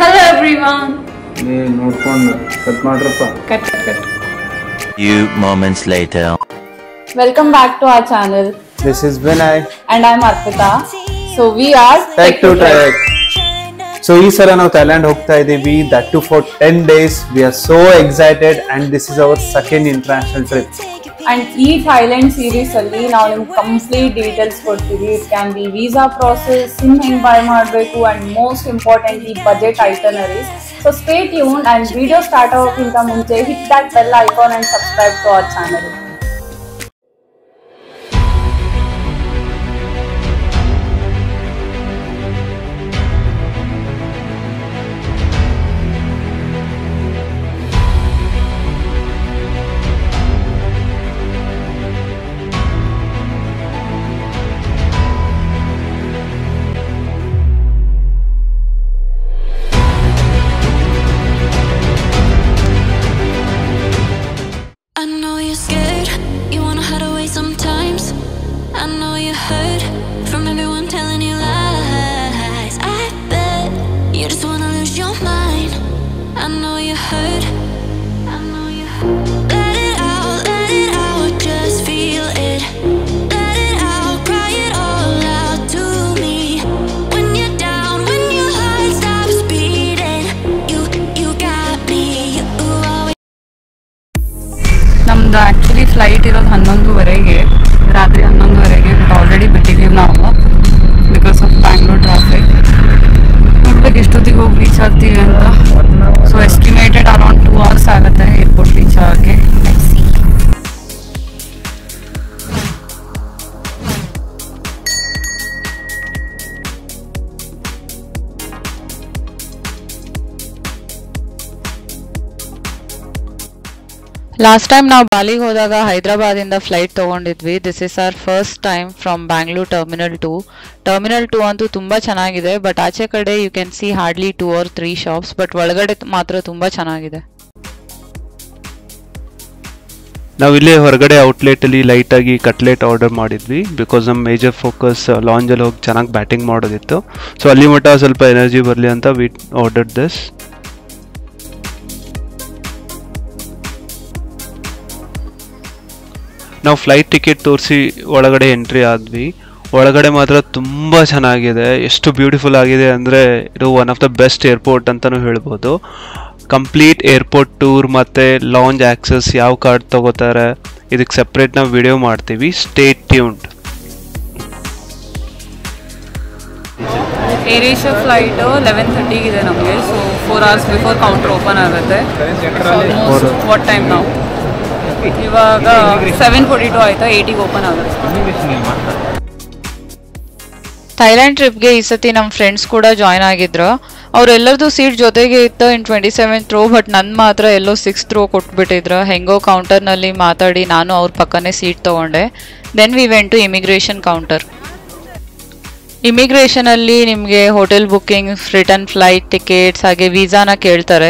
Hello everyone. ನೋಡ್ಕೊಂಡು cut ಮಾಡ್ರಪ್ಪ. Cut. Few moments later. Welcome back to our channel. This is Vinay. And I'm Arpita. So we are Tech to Trek. So ಈ ಸಲ ನಾವು Thailand ಹೋಗ್ತಾ ಇದೀವಿ, that too for 10 days. We are so excited and this is our second international trip. And ಈ Thailand series ಅಲ್ಲಿ ನಾವು ನಿಮ್ಗೆ complete details ಕೊಡ್ತೀವಿ. It can be visa process, SIM ಹೆಂಗ್ ಬೈ ಮಾಡಬೇಕು and most importantly budget itineraries. So stay tuned and video start ಆಗೋಕ್ಕಿಂತ ಮುಂಚೆ hit that bell icon and subscribe to our channel. ನಮ್ದು actually flight ಇರೋದು 11:30 ರಾತ್ರಿ 11:30. But already ಬಿಟ್ಟಿದ್ದೀವಿ ನಾವು because of Bangalore traffic. ನೋಡ್ಬೇಕು ಎಷ್ಟೊತ್ತಿಗೆ ಹೋಗಿ ರೀಚ್ ಆಗ್ತೀವಿ ಅಂತ. ಸೊ ಎಸ್ಟಿಮೇಟೆಡ್ ಅರೌಂಡ್ 2 hours ಆಗುತ್ತೆ ಏರ್ಪೋರ್ಟ್ ರೀಚ್ ಆಗೋಕ್ಕೆ. ಲಾಸ್ಟ್ ಟೈಮ್ ನಾವು ಬಾಲಿಗೆ ಹೋದಾಗ ಹೈದರಾಬಾದಿಂದ ಫ್ಲೈಟ್ ತೊಗೊಂಡಿದ್ವಿ. This is our first time from Bangalore terminal 2. Terminal 2 ಅಂತೂ ತುಂಬ ಚೆನ್ನಾಗಿದೆ, ಬಟ್ ಆಚೆ ಕಡೆ you can see hardly 2 or 3 shops, but ಒಳಗಡೆ ಮಾತ್ರ ತುಂಬ ಚೆನ್ನಾಗಿದೆ. ನಾವಿಲ್ಲೇ ಹೊರಗಡೆ ಔಟ್ಲೆಟಲ್ಲಿ ಲೈಟಾಗಿ ಕಟ್ಲೆಟ್ ಆರ್ಡರ್ ಮಾಡಿದ್ವಿ ಬಿಕಾಸ್ ನಮ್ಮ ಮೇಜರ್ ಫೋಕಸ್ ಲಾಂಜಲ್ಲಿ ಹೋಗಿ ಚೆನ್ನಾಗಿ ಬ್ಯಾಟಿಂಗ್ ಮಾಡೋದಿತ್ತು. ಸೊ ಅಲ್ಲಿ ಮಟ್ಟ ಸ್ವಲ್ಪ ಎನರ್ಜಿ ಬರಲಿ ಅಂತ ವಿ ಆರ್ಡರ್ ದಿಸ್. ನಾವು ಫ್ಲೈಟ್ ಟಿಕೆಟ್ ತೋರಿಸಿ ಒಳಗಡೆ ಎಂಟ್ರಿ ಆದ್ವಿ. ಒಳಗಡೆ ಮಾತ್ರ ತುಂಬ ಚೆನ್ನಾಗಿದೆ, ಎಷ್ಟು ಬ್ಯೂಟಿಫುಲ್ ಆಗಿದೆ ಅಂದರೆ ಇದು one of the best airport ಅಂತಲೂ ಹೇಳ್ಬೋದು. ಕಂಪ್ಲೀಟ್ ಏರ್ಪೋರ್ಟ್ ಟೂರ್ ಮತ್ತು ಲಾಂಜ್ ಆ್ಯಕ್ಸಸ್ ಯಾವ ಕಾರ್ಡ್ ತೊಗೋತಾರೆ ಇದಕ್ಕೆ ಸಪ್ರೇಟ್ ನಾವು ವಿಡಿಯೋ ಮಾಡ್ತೀವಿ. Stay tuned. Air Asia flight 11:30 ಇದೆ ನಮಗೆ. So 4 hours before counter open ಆಗುತ್ತೆ. ವಾಟ್ ಟೈಮ್ ನಾವು ಇವಾಗ 7:42 ಆಯ್ತಾ, 8ಗೆ ಓಪನ್ ಆಗುತ್ತೆ. ಥೈಲ್ಯಾಂಡ್ ಟ್ರಿಪ್ಗೆ ಈ ಸತಿ ನಮ್ಮ ಫ್ರೆಂಡ್ಸ್ ಕೂಡ ಜಾಯ್ನ್ ಆಗಿದ್ರು. ಅವರೆಲ್ಲರದು ಸೀಟ್ ಜೊತೆಗೆ ಇತ್ತು ಇನ್ 27th row, ಬಟ್ ನನ್ನ ಮಾತ್ರ ಎಲ್ಲೋ 6th row ಕೊಟ್ಬಿಟ್ಟಿದ್ರು. ಹೆಂಗೋ ಕೌಂಟರ್ನಲ್ಲಿ ಮಾತಾಡಿ ನಾನು ಅವ್ರ ಪಕ್ಕನೇ ಸೀಟ್ ತೊಗೊಂಡೆ. Then we went to immigration counter. ಇಮಿಗ್ರೇಷನಲ್ಲಿ ನಿಮಗೆ hotel booking, return flight tickets ಹಾಗೆ ವೀಸಾನ ಕೇಳ್ತಾರೆ.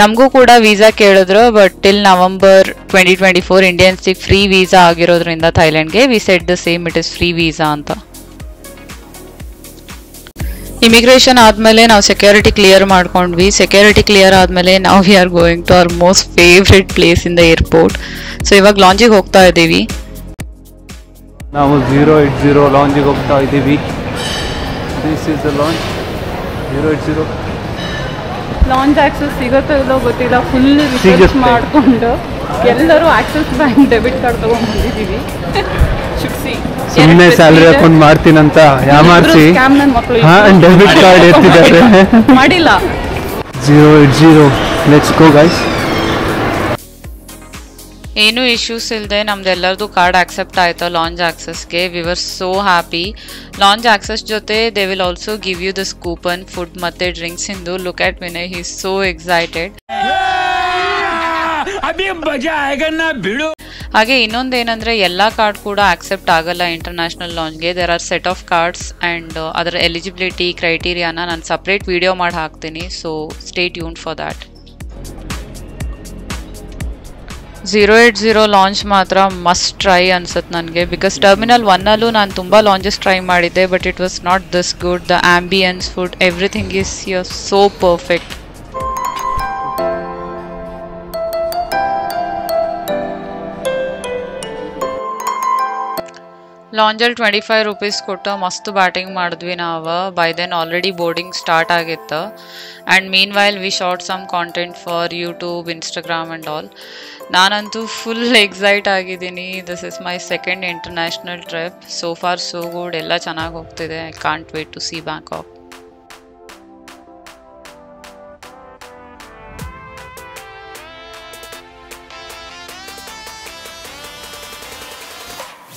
ನಮಗೂ ಕೂಡ ವೀಸಾ ಕೇಳಿದ್ರು, ಬಟ್ ಟಿಲ್ November 2024 ಇಂಡಿಯನ್ಸಿಗೆ ಫ್ರೀ ವೀಸಾ ಆಗಿರೋದ್ರಿಂದ ಥೈಲ್ಯಾಂಡ್ಗೆ we set the same, it is free visa ಅಂತ. ಇಮಿಗ್ರೇಷನ್ ಆದಮೇಲೆ ನಾವು ಸೆಕ್ಯೂರಿಟಿ ಕ್ಲಿಯರ್ ಮಾಡ್ಕೊಂಡ್ವಿ. ಸೆಕ್ಯೂರಿಟಿ ಕ್ಲಿಯರ್ ಆದಮೇಲೆ ನಾವು we are going to our most favourite place in the airport. So ಇವಾಗ ಲಾಂಜಿಗೆ ಹೋಗ್ತಾ ಇದ್ದೀವಿ. ನಾವು 080 ಲಾಂಜಿಗೆ ಹೋಗ್ತಾ ಇದ್ದೀವಿ. This is the lounge 080. Launch access ಸಿಗುತ್ತೋ ಇಲ್ಲೋ ಗೊತ್ತಿಲ್ಲ, ಫುಲ್ ರಿಸರ್ಚ್ ಮಾಡಿಕೊಂಡು ಎಲ್ಲರೂ ಆಕ್ಸಿಸ್ ಬ್ಯಾಂಕ್ ಡೆಬಿಟ್ ಕಾರ್ಡ್ ತೊಗೊಂಡು ಬಂದಿದ್ದೀವಿ. ಸುಮ್ಮನೆ ಸ್ಯಾಲರಿ ಅಕೌಂಟ್ ಮಾಡ್ತೀನಂತ ಯಾಮಾರಿಸಿ ಡೆಬಿಟ್ ಕಾರ್ಡ್ ಎತ್ತಿದ್ದಾರೆ. ಮಾಡಿಲ್ಲ. 080 ಲೆಟ್ಸ್ ಗೋ ಗೈಸ್. ಏನೂ ಇಶ್ಯೂಸ್ ಇಲ್ಲದೆ ನಮ್ದೆಲ್ಲರದು ಕಾರ್ಡ್ ಆಕ್ಸೆಪ್ಟ್ ಆಯಿತು ಲಾಂಚ್ ಆಕ್ಸೆಸ್ಗೆ. We were so happy. Lounge access ಜೊತೆ they will also give you this coupon food ಮತ್ತು ಡ್ರಿಂಕ್ಸ್ ಇಂದು. Look at Vinay, he is so excited. ಹಾಗೆ ಇನ್ನೊಂದೇನೆಂದರೆ ಎಲ್ಲ ಕಾರ್ಡ್ ಕೂಡ ಆಕ್ಸೆಪ್ಟ್ ಆಗಲ್ಲ ಇಂಟರ್ನ್ಯಾಷನಲ್ ಲಾಂಚ್ಗೆ. There are set of cards and ಅದರ ಎಲಿಜಿಬಿಲಿಟಿ ಕ್ರೈಟೀರಿಯಾನ ನಾನು ಸಪ್ರೇಟ್ ವಿಡಿಯೋ ಮಾಡಿ ಹಾಕ್ತೀನಿ. So stay tuned for that. 080 lounge ಮಾತ್ರ ಮಸ್ಟ್ ಟ್ರೈ ಅನ್ಸುತ್ತೆ ನನಗೆ, ಬಿಕಾಸ್ ಟರ್ಮಿನಲ್ 1ಅಲ್ಲೂ ನಾನು ತುಂಬ ಲಾಂಚಸ್ ಟ್ರೈ ಮಾಡಿದ್ದೆ, but it was not this good. The ambience, food, everything is so perfect. ಲಾಂಜಲ್ಲಿ 25 ರೂಪೀಸ್ ಕೊಟ್ಟು ಮಸ್ತ್ ಬ್ಯಾಟಿಂಗ್ ಮಾಡಿದ್ವಿ ನಾವು. By then already boarding start ಆಗಿತ್ತು. And meanwhile we shot some content for YouTube, Instagram and all. ನಾನಂತೂ full excite ಆಗಿದ್ದೀನಿ. This is my second international trip. So far so good, ಎಲ್ಲ ಚೆನ್ನಾಗಿ ಹೋಗ್ತಿದೆ. I can't wait to see Bangkok.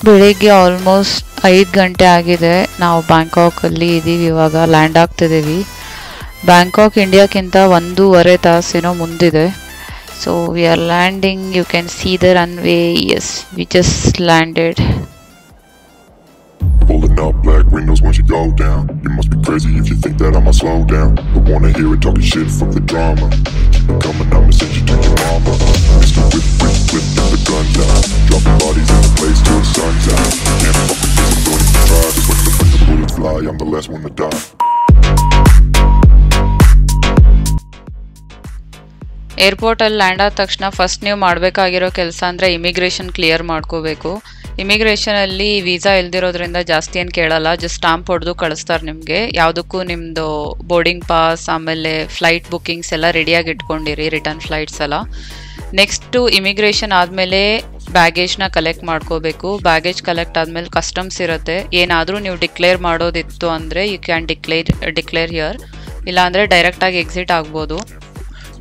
ಬೆಳಿಗ್ಗೆ almost 5 ಗಂಟೆ ಆಗಿದೆ. ನಾವು ಬ್ಯಾಂಕಾಕಲ್ಲಿ ಇದ್ದೀವಿ, ಇವಾಗ ಲ್ಯಾಂಡ್ ಆಗ್ತಿದ್ದೀವಿ. ಬ್ಯಾಂಕಾಕ್ ಇಂಡಿಯಾಕ್ಕಿಂತ 1.5 ತಾಸಿನೋ ಮುಂದಿದೆ. So we are landing. You can see the runway. Yes, we just landed. Pulling up black windows once you go down. You must be crazy if you think that I'ma slow down. Don't wanna hear it talking shit, fuck the drama. Keep it coming, I'ma send you to your mama. Mr. Whip, whip, whip, get the guns out. Dropping bodies in the place till the sun's out. Can't fuck with this, I'm going to try. Just when the bullets fly, I'm the last one to die. ಏರ್ಪೋರ್ಟಲ್ಲಿ land ಆದ ತಕ್ಷಣ first ನೀವು ಮಾಡಬೇಕಾಗಿರೋ ಕೆಲಸ ಅಂದರೆ immigration clear ಮಾಡ್ಕೋಬೇಕು. ಇಮಿಗ್ರೇಷನಲ್ಲಿ visa ಇಲ್ದಿರೋದ್ರಿಂದ ಜಾಸ್ತಿ ಏನು ಕೇಳಲ್ಲ, ಜಸ್ಟ್ ಸ್ಟಾಂಪ್ ಹೊಡೆದು ಕಳಿಸ್ತಾರೆ ನಿಮಗೆ. ಯಾವುದಕ್ಕೂ ನಿಮ್ಮದು ಬೋರ್ಡಿಂಗ್ ಪಾಸ್, ಆಮೇಲೆ ಫ್ಲೈಟ್ ಬುಕ್ಕಿಂಗ್ಸ್ ಎಲ್ಲ ರೆಡಿಯಾಗಿ ಇಟ್ಕೊಂಡಿರಿ, ರಿಟರ್ನ್ ಫ್ಲೈಟ್ಸ್ ಎಲ್ಲ. ನೆಕ್ಸ್ಟು ಇಮಿಗ್ರೇಷನ್ ಆದಮೇಲೆ ಬ್ಯಾಗೇಜ್ನ ಕಲೆಕ್ಟ್ ಮಾಡ್ಕೋಬೇಕು. ಬ್ಯಾಗೇಜ್ ಕಲೆಕ್ಟ್ ಆದಮೇಲೆ ಕಸ್ಟಮ್ಸ್ ಇರುತ್ತೆ. ಏನಾದರೂ ನೀವು ಡಿಕ್ಲೇರ್ ಮಾಡೋದಿತ್ತು ಅಂದರೆ ಯು ಕ್ಯಾನ್ ಡಿಕ್ಲೇರ್ ಹಿಯರ್, ಇಲ್ಲಾಂದರೆ ಡೈರೆಕ್ಟಾಗಿ ಎಕ್ಸಿಟ್ ಆಗ್ಬೋದು.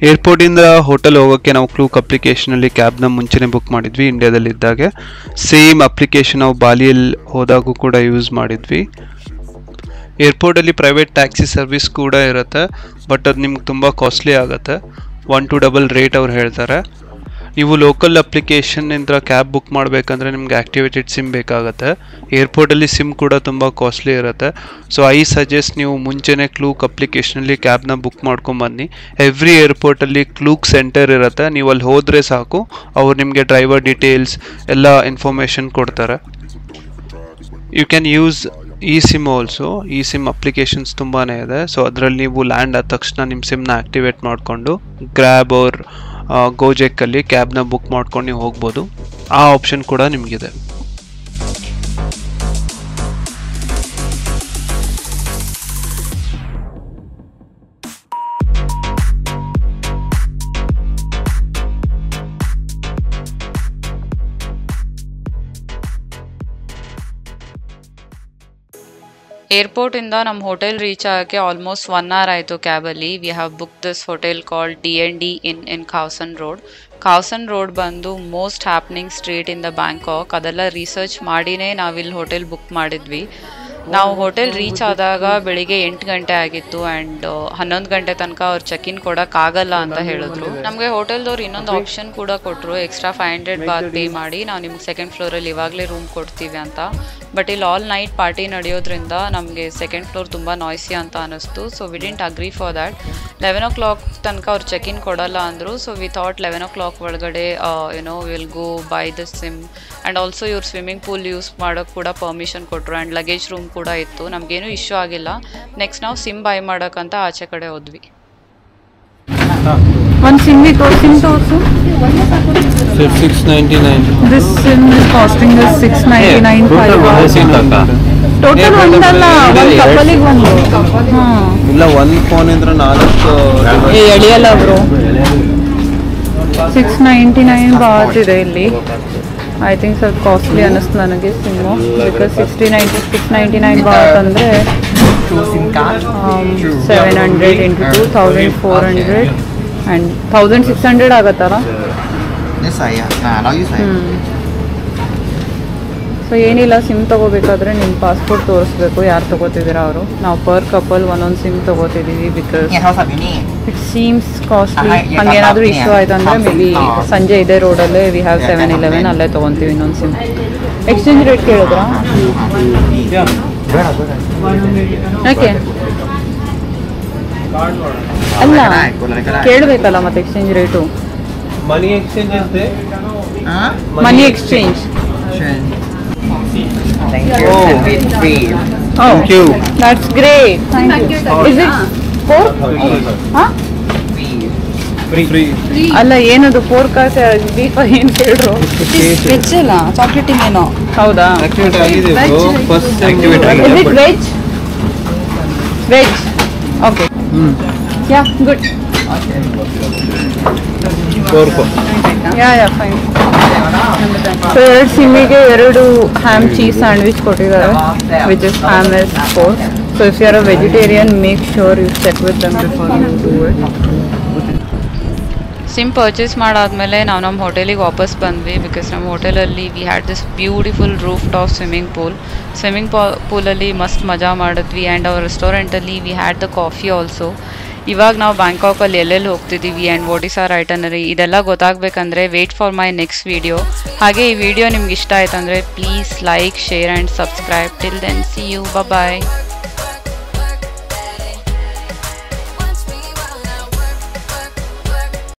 ಏರ್ಪೋರ್ಟಿಂದ ಹೋಟೆಲ್ ಹೋಗೋಕ್ಕೆ ನಾವು ಕ್ಲೂಕ್ ಅಪ್ಲಿಕೇಶನಲ್ಲಿ ಕ್ಯಾಬ್ನ ಮುಂಚೆನೇ ಬುಕ್ ಮಾಡಿದ್ವಿ. ಇಂಡಿಯಾದಲ್ಲಿದ್ದಾಗ ಸೇಮ್ ಅಪ್ಲಿಕೇಶನ್ ನಾವು ಬಾಲಿಯಲ್ಲಿ ಹೋದಾಗೂ ಕೂಡ ಯೂಸ್ ಮಾಡಿದ್ವಿ. ಏರ್ಪೋರ್ಟಲ್ಲಿ ಪ್ರೈವೇಟ್ ಟ್ಯಾಕ್ಸಿ ಸರ್ವಿಸ್ ಕೂಡ ಇರುತ್ತೆ, ಬಟ್ ಅದು ನಿಮ್ಗೆ ತುಂಬ ಕಾಸ್ಟ್ಲಿ ಆಗುತ್ತೆ. 1-2 ರೇಟ್ ಅವ್ರು ಹೇಳ್ತಾರೆ. ನೀವು ಲೋಕಲ್ ಅಪ್ಲಿಕೇಶನ್ನಿಂದ ಕ್ಯಾಬ್ ಬುಕ್ ಮಾಡಬೇಕಂದ್ರೆ ನಿಮ್ಗೆ ಆ್ಯಕ್ಟಿವೇಟೆಡ್ ಸಿಮ್ ಬೇಕಾಗುತ್ತೆ. ಏರ್ಪೋರ್ಟಲ್ಲಿ ಸಿಮ್ ಕೂಡ ತುಂಬ ಕಾಸ್ಟ್ಲಿ ಇರುತ್ತೆ. ಸೊ ಐ ಸಜೆಸ್ಟ್ ನೀವು ಮುಂಚೆನೇ ಕ್ಲೂಕ್ ಅಪ್ಲಿಕೇಶನಲ್ಲಿ ಕ್ಯಾಬ್ನ ಬುಕ್ ಮಾಡ್ಕೊಂಬನ್ನಿ. ಎವ್ರಿ ಏರ್ಪೋರ್ಟಲ್ಲಿ ಕ್ಲೂಕ್ ಸೆಂಟರ್ ಇರುತ್ತೆ. ನೀವು ಅಲ್ಲಿ ಹೋದರೆ ಸಾಕು, ಅವ್ರು ನಿಮಗೆ ಡ್ರೈವರ್ ಡೀಟೇಲ್ಸ್ ಎಲ್ಲ ಇನ್ಫಾರ್ಮೇಷನ್ ಕೊಡ್ತಾರೆ. You can use e SIM also. E SIM applications ತುಂಬಾ ಇದೆ. ಸೊ ಅದರಲ್ಲಿ ನೀವು ಲ್ಯಾಂಡ್ ಆದ ತಕ್ಷಣ ನಿಮ್ಮ ಸಿಮ್ನ ಆ್ಯಕ್ಟಿವೇಟ್ ಮಾಡಿಕೊಂಡು ಗ್ರ್ಯಾಬ್ ಅವ್ರ ಗೋಜೆಕ್ಕಲ್ಲಿ ಕ್ಯಾಬ್ನ ಬುಕ್ ಮಾಡ್ಕೊಂಡು ನೀವು ಹೋಗ್ಬೋದು. ಆ ಆಪ್ಷನ್ ಕೂಡ ನಿಮಗಿದೆ. ಏರ್ಪೋರ್ಟಿಂದ ನಮ್ಮ ಹೋಟೆಲ್ ರೀಚ್ ಆಗೋಕ್ಕೆ ಆಲ್ಮೋಸ್ಟ್ 1 hour ಆಯಿತು ಕ್ಯಾಬಲ್ಲಿ. We have book this hotel called D&D in Khaosan road. Khaosan road ಬಂದು most happening street in the Bangkok. ಅದೆಲ್ಲ ರಿಸರ್ಚ್ ಮಾಡಿನೇ ನಾವಿಲ್ಲಿ ಹೋಟೆಲ್ ಬುಕ್ ಮಾಡಿದ್ವಿ. ನಾವು ಹೋಟೆಲ್ ರೀಚ್ ಆದಾಗ ಬೆಳಿಗ್ಗೆ 8 ಗಂಟೆ ಆಗಿತ್ತು. ಆ್ಯಂಡ್ 11 ಗಂಟೆ ತನಕ ಅವ್ರು ಚೆಕ್ ಇನ್ ಕೊಡೋಕ್ಕಾಗಲ್ಲ ಅಂತ ಹೇಳಿದ್ರು. ನಮಗೆ ಹೋಟೆಲ್ದವ್ರು ಇನ್ನೊಂದು ಆಪ್ಷನ್ ಕೂಡ ಕೊಟ್ಟರು, ಎಕ್ಸ್ಟ್ರಾ 500 ಬಾತ್ ಪೇ ಮಾಡಿ ನಾವು ನಿಮ್ಗೆ ಸೆಕೆಂಡ್ ಫ್ಲೋರಲ್ಲಿ ಇವಾಗಲೇ ರೂಮ್ ಕೊಡ್ತೀವಿ ಅಂತ. ಬಟ್ ಇಲ್ಲಿ ಆಲ್ ನೈಟ್ ಪಾರ್ಟಿ ನಡೆಯೋದ್ರಿಂದ ನಮಗೆ ಸೆಕೆಂಡ್ ಫ್ಲೋರ್ ತುಂಬ ನಾಯ್ಸಿ ಅಂತ ಅನ್ನಿಸ್ತು. So we didn't agree for that. 11 o'clock ತನಕ ಅವ್ರು ಚೆಕ್ ಇನ್ ಕೊಡಲ್ಲ ಅಂದರು. ಸೊ ವಿ ಥಾಟ್ 11 o'clock ಒಳಗಡೆ will go by the sim. And also ಇವ್ರು ಸ್ವಿಮ್ಮಿಂಗ್ ಪೂಲ್ ಯೂಸ್ ಮಾಡೋಕ್ಕೆ ಕೂಡ ಪರ್ಮಿಷನ್ ಕೊಟ್ಟರು. ಆ್ಯಂಡ್ ಲಗೇಜ್ ರೂಮ್ ಕೂಡ ಇತ್ತು. ನಮಗೇನು ಇಶ್ಯೂ ಆಗಿಲ್ಲ. ನೆಕ್ಸ್ಟ್ ನಾವು ಸಿಮ್ ಬೈ ಮಾಡೋಕ್ಕಂತ ಆಚೆ ಕಡೆ ಹೋದ್ವಿ. ಒಂದು ಸಿಮ್ ತೋರಿಸು. 699. This SIM is costing us 699. Total ಒಂದಲ್ಲ, ಒಂದು ಕಪಲಿಗೆ ಒಂದು. ಇಲ್ಲ, ಒಂದು ಫೋನ್ ಇದ್ರೆ 4 ಎಳಿಯಲ್ಲ ಬ್ರೋ. 699 ಬಾತ್ ಇದೆ ಇಲ್ಲಿ. ಐ ಥಿಂಕ್ ಸ್ವಲ್ಪ ಕಾಸ್ಟ್ಲಿ ಅನ್ನಿಸ್ತು ನನಗೆ ಸಿಮ್ಮು. ಬಿಕಾಸ್ 699 ಬಾತ್ ಅಂದರೆ 700 into 2 1400 ಆ್ಯಂಡ್ 1600 ಆಗತ್ತಲ್ಲ. ಸೊ ಏನಿಲ್ಲ, ಸಿಮ್ ತೊಗೋಬೇಕಾದ್ರೆ ನಿಮ್ಮ ಪಾಸ್ಪೋರ್ಟ್ ತೋರಿಸ್ಬೇಕು, ಯಾರು ತೊಗೋತಿದ್ದೀರಾ ಅವರು. ನಾವು ಪರ್ ಕಪಲ್ ಒಂದೊಂದು ಸಿಮ್ ತೊಗೋತಿದ್ದೀವಿ. Because it seems costly. ಹಂಗೇನಾದರೂ ಇಶ್ಯೂ ಆಯ್ತು ಅಂದರೆ ಮೇ ಬಿ ಸಂಜೆ ಇದೇ ರೋಡಲ್ಲೇ ವಿ ಹ್ಯಾವ್ 7-11 ಅಲ್ಲೇ ತೊಗೊತೀವಿ ಇನ್ನೊಂದು ಸಿಮ್. Exchange rate ಕೇಳಿದ್ರಾ? ಯಾಕೆ ಅಲ್ಲ ಕೇಳಬೇಕಲ್ಲ ಮತ್ತೆ exchange rate. Money exchange is there? Money exchange. Thank you. Oh. And it's free. Thank you. That's great. Thank you. Is it pork? Huh? Free. ಅಲ್ಲ ಏನದು pork beef ಏನು ಕೇಳ್ರು veg ಅಲ್ಲ chocolate ಇನ್ನೇನೋ ಹೌದಾ Activate ಆಗಿದೆ bro. First activate Is ಆಗಿದೆ. it veg? Veg. Okay. Yeah, good. Pork. Yeah, fine. So, 2 ಸಿಮ್ಮಿಗೆ 2 ham cheese sandwich ಕೊಟ್ಟಿದ್ದಾರೆ which is ham is pork. So, if you are a vegetarian, make sure you check with them before you do it. SIM purchase ಮಾಡಾದ್ಮೇಲೆ ನಾವು ನಮ್ಮ ಹೋಟೆಲಿಗೆ ವಾಪಸ್ ಬಂದ್ವಿ because ನಮ್ಮ ಹೋಟೆಲಲ್ಲಿ we had this beautiful rooftop swimming ಪೂಲಲ್ಲಿ ಮಸ್ತ್ ಮಜಾ ಮಾಡಿದ್ವಿ ಆ್ಯಂಡ್ ಅವ್ರ ರೆಸ್ಟೋರೆಂಟಲ್ಲಿ we had the coffee also. ಇವಾಗ ನಾವು ಬ್ಯಾಂಕಾಕಲ್ಲಿ ಎಲ್ಲೆಲ್ಲಿ ಹೋಗ್ತಿದ್ದೀವಿ and what is our itinerary ಇದೆಲ್ಲ ಗೊತ್ತಾಗಬೇಕಂದ್ರೆ wait for my next video. ಹಾಗೆ ಈ ವಿಡಿಯೋ ನಿಮ್ಗೆ ಇಷ್ಟ ಆಯ್ತಂದರೆ please like, share and subscribe. Till then see you, bye.